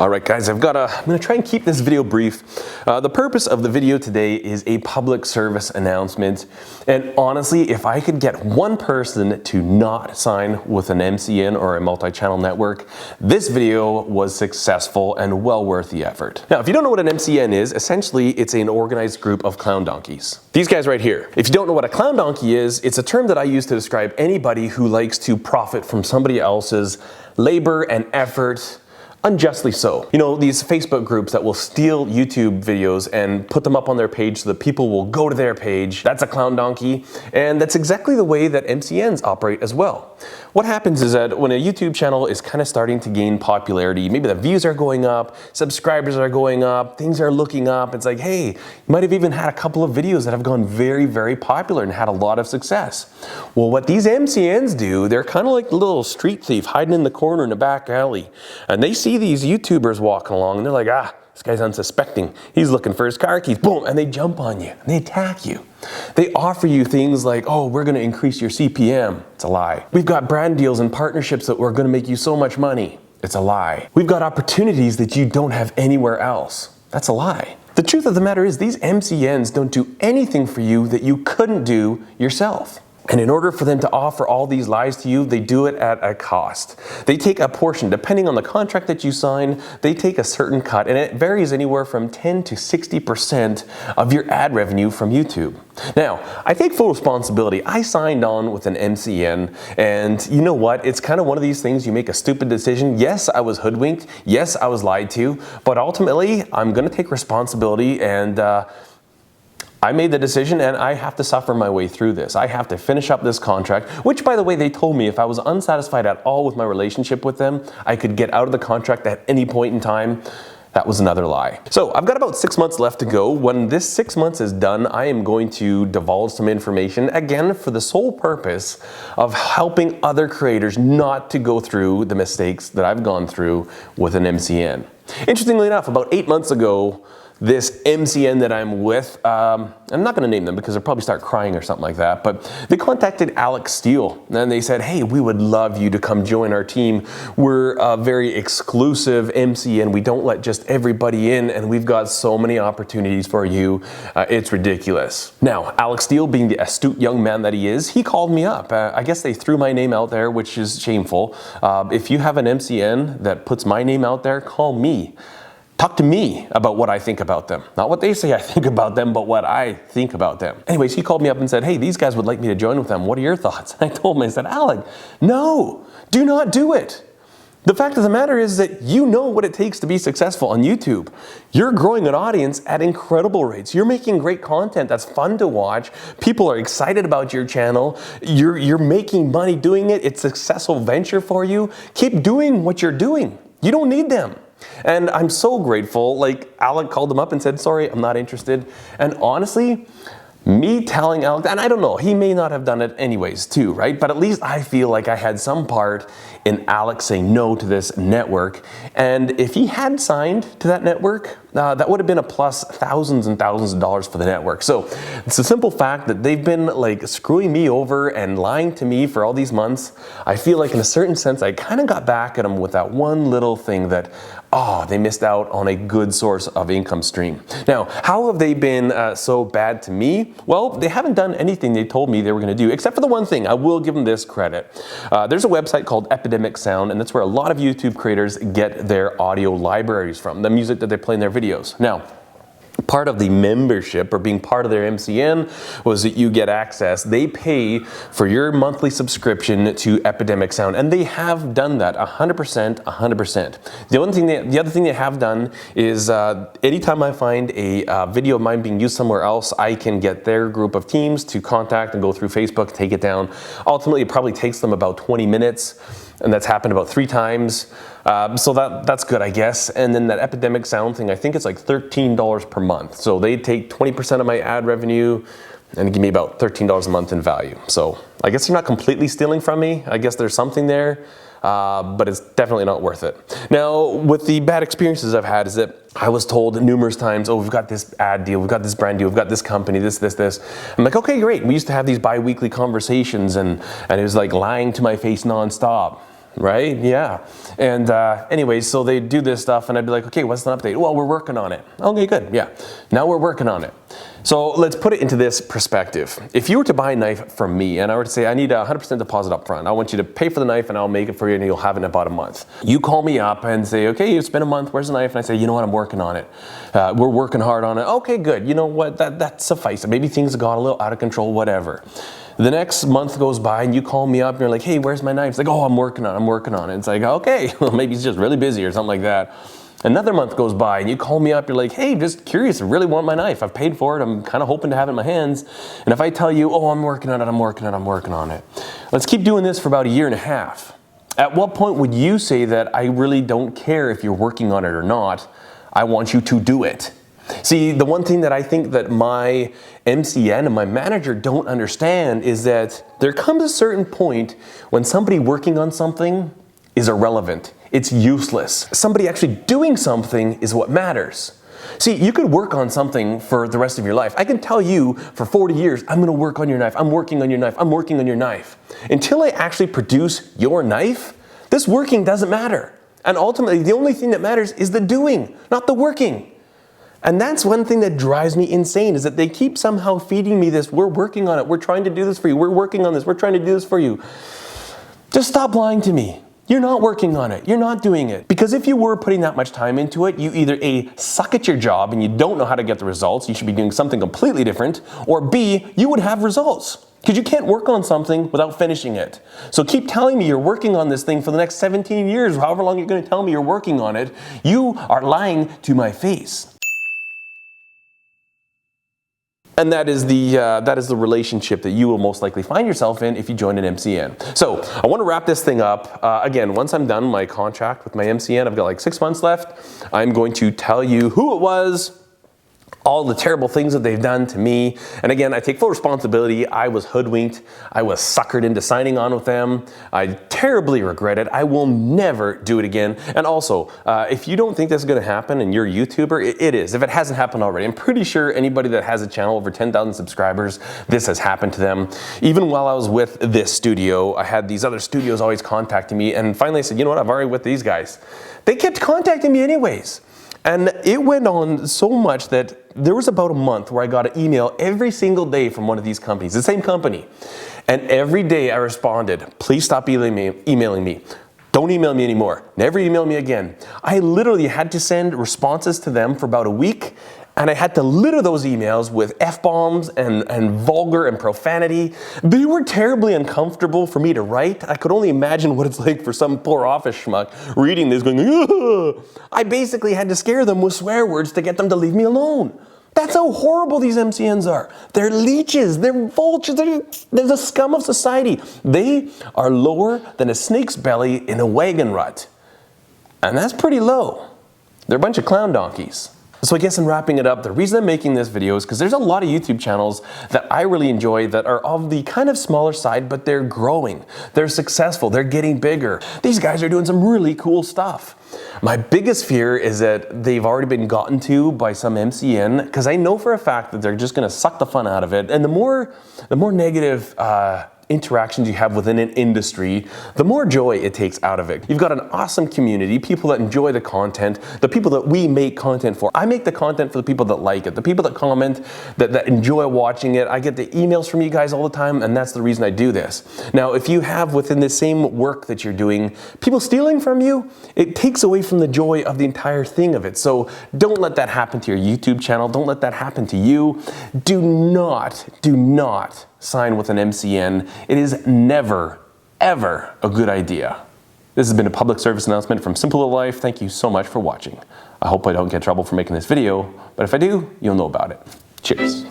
All right, guys, I'm gonna try and keep this video brief. The purpose of the video today is a public service announcement. And honestly, if I could get one person to not sign with an MCN or a multi-channel network, this video was successful and well worth the effort. Now, if you don't know what an MCN is, essentially it's an organized group of clown donkeys. These guys right here. If you don't know what a clown donkey is, it's a term that I use to describe anybody who likes to profit from somebody else's labor and effort, unjustly so. You know, these Facebook groups that will steal YouTube videos and put them up on their page so that people will go to their page. That's a clown donkey, and that's exactly the way that MCNs operate as well. What happens is that when a YouTube channel is kind of starting to gain popularity, maybe the views are going up, subscribers are going up, things are looking up, it's like, hey, you might have even had a couple of videos that have gone very, very popular and had a lot of success. Well, what these MCNs do, they're kind of like the little street thief hiding in the corner in the back alley, and they see these YouTubers walking along and they're like, this guy's unsuspecting. He's looking for his car keys, boom, and they jump on you and they attack you. They offer you things like, oh, we're gonna increase your CPM. It's a lie. We've got brand deals and partnerships that we're gonna make you so much money. It's a lie. We've got opportunities that you don't have anywhere else. That's a lie. The truth of the matter is these MCNs don't do anything for you that you couldn't do yourself. And in order for them to offer all these lies to you, they do it at a cost. They take a portion, depending on the contract that you sign, they take a certain cut, and it varies anywhere from 10 to 60% of your ad revenue from YouTube. Now, I take full responsibility. I signed on with an MCN, and you know what? It's kind of one of these things, you make a stupid decision. Yes, I was hoodwinked. Yes, I was lied to, but ultimately, I'm gonna take responsibility, and I made the decision and I have to suffer my way through this. I have to finish up this contract, which, by the way, they told me if I was unsatisfied at all with my relationship with them, I could get out of the contract at any point in time. That was another lie. So I've got about 6 months left to go. When this 6 months is done, I am going to divulge some information, again, for the sole purpose of helping other creators not to go through the mistakes that I've gone through with an MCN. Interestingly enough, about 8 months ago, this MCN that I'm with, I'm not gonna name them because they'll probably start crying or something like that, but they contacted Alex Steele and they said, hey, we would love you to come join our team. We're a very exclusive MCN. We don't let just everybody in, and we've got so many opportunities for you. It's ridiculous. Now, Alex Steele, being the astute young man that he is, he called me up. I guess they threw my name out there, which is shameful. If you have an MCN that puts my name out there, call me. Talk to me about what I think about them. Not what they say I think about them, but what I think about them. Anyways, he called me up and said, hey, these guys would like me to join with them. What are your thoughts? And I told him, I said, Alec, no, do not do it. The fact of the matter is that you know what it takes to be successful on YouTube. You're growing an audience at incredible rates. You're making great content that's fun to watch. People are excited about your channel. You're making money doing it. It's a successful venture for you. Keep doing what you're doing. You don't need them. And I'm so grateful. Like, Alec called him up and said, sorry, I'm not interested. And honestly, me telling Alec, and I don't know, he may not have done it anyways too, right? But at least I feel like I had some part in Alex saying no to this network. And if he had signed to that network, that would have been a plus thousands and thousands of dollars for the network. So it's a simple fact that they've been like screwing me over and lying to me for all these months. I feel like in a certain sense, I kind of got back at them with that one little thing that, they missed out on a good source of income stream. Now, how have they been so bad to me? Well, they haven't done anything they told me they were gonna do, except for the one thing. I will give them this credit. There's a website called Sound, and that's where a lot of YouTube creators get their audio libraries from, the music that they play in their videos. Now, part of the membership or being part of their MCN was that you get access. They pay for your monthly subscription to Epidemic Sound, and they have done that 100%. The other thing they have done is anytime I find a video of mine being used somewhere else, I can get their group of teams to contact and go through Facebook, take it down. Ultimately, it probably takes them about 20 minutes. And that's happened about 3 times. So that's good, I guess. And then that Epidemic Sound thing, I think it's like $13 per month. So they take 20% of my ad revenue and give me about $13 a month in value. So I guess they're not completely stealing from me. I guess there's something there, but it's definitely not worth it. Now, with the bad experiences I've had is that I was told numerous times, oh, we've got this ad deal, we've got this brand deal, we've got this company, this. I'm like, okay, great. We used to have these bi-weekly conversations and it was like lying to my face nonstop. right? Yeah. And anyways, so they do this stuff and I'd be like, okay, what's the update? Well, we're working on it. Okay, good. Yeah. Now we're working on it. So let's put it into this perspective. If you were to buy a knife from me and I were to say, I need a 100% deposit up front. I want you to pay for the knife and I'll make it for you and you'll have it in about a month. You call me up and say, okay, it's been a month. Where's the knife? And I say, you know what? I'm working on it. We're working hard on it. Okay, good. You know what? That suffices. Maybe things got a little out of control, whatever. The next month goes by and you call me up and you're like, hey, where's my knife? It's like, oh, I'm working on it. It's like, okay, well, maybe he's just really busy or something like that. Another month goes by and you call me up, you're like, hey, just curious, I really want my knife. I've paid for it. I'm kind of hoping to have it in my hands. And if I tell you, oh, I'm working on it. Let's keep doing this for about a year and a half. At what point would you say that I really don't care if you're working on it or not? I want you to do it. See, the one thing that I think that my MCN and my manager don't understand is that there comes a certain point when somebody working on something is irrelevant. It's useless. Somebody actually doing something is what matters. See, you could work on something for the rest of your life. I can tell you for 40 years, I'm gonna work on your knife, I'm working on your knife, I'm working on your knife. Until I actually produce your knife, this working doesn't matter. And ultimately, the only thing that matters is the doing, not the working. And that's one thing that drives me insane, is that they keep somehow feeding me this, we're working on it, we're trying to do this for you, we're working on this, we're trying to do this for you. Just stop lying to me. You're not working on it. You're not doing it. Because if you were putting that much time into it, you either A, suck at your job and you don't know how to get the results, you should be doing something completely different, or B, you would have results. Because you can't work on something without finishing it. So keep telling me you're working on this thing for the next 17 years, however long you're going to tell me you're working on it. You are lying to my face. And that is the relationship that you will most likely find yourself in if you join an MCN. So I want to wrap this thing up. Again, once I'm done my contract with my MCN, I've got like 6 months left. I'm going to tell you who it was, all the terrible things that they've done to me. And again, I take full responsibility. I was hoodwinked. I was suckered into signing on with them. I terribly regret it. I will never do it again. And also, if you don't think this is going to happen and you're a YouTuber, it is. If it hasn't happened already, I'm pretty sure anybody that has a channel over 10,000 subscribers, this has happened to them. Even while I was with this studio, I had these other studios always contacting me. And finally I said, you know what, I'm already with these guys. They kept contacting me anyways. And it went on so much that there was about a month where I got an email every single day from one of these companies, the same company. And every day I responded, please stop emailing me. Don't email me anymore. Never email me again. I literally had to send responses to them for about a week, and I had to litter those emails with F-bombs and vulgar and profanity. They were terribly uncomfortable for me to write. I could only imagine what it's like for some poor office schmuck reading this going, ugh. I basically had to scare them with swear words to get them to leave me alone. That's how horrible these MCNs are. They're leeches, they're vultures, they're the scum of society. They are lower than a snake's belly in a wagon rut. And that's pretty low. They're a bunch of clown donkeys. So I guess in wrapping it up, the reason I'm making this video is because there's a lot of YouTube channels that I really enjoy that are of the kind of smaller side, but they're growing. They're successful. They're getting bigger. These guys are doing some really cool stuff. My biggest fear is that they've already been gotten to by some MCN, because I know for a fact that they're just going to suck the fun out of it. And the more negative interactions you have within an industry, the more joy it takes out of it. You've got an awesome community, people that enjoy the content, the people that we make content for. I make the content for the people that like it, the people that comment, that enjoy watching it. I get the emails from you guys all the time, and that's the reason I do this. Now, if you have within the same work that you're doing, people stealing from you, it takes away from the joy of the entire thing of it. So don't let that happen to your YouTube channel. Don't let that happen to you. Do not sign with an MCN. It is never, ever a good idea. This has been a public service announcement from Simple Life. Thank you so much for watching. I hope I don't get in trouble for making this video, but if I do, you'll know about it. Cheers.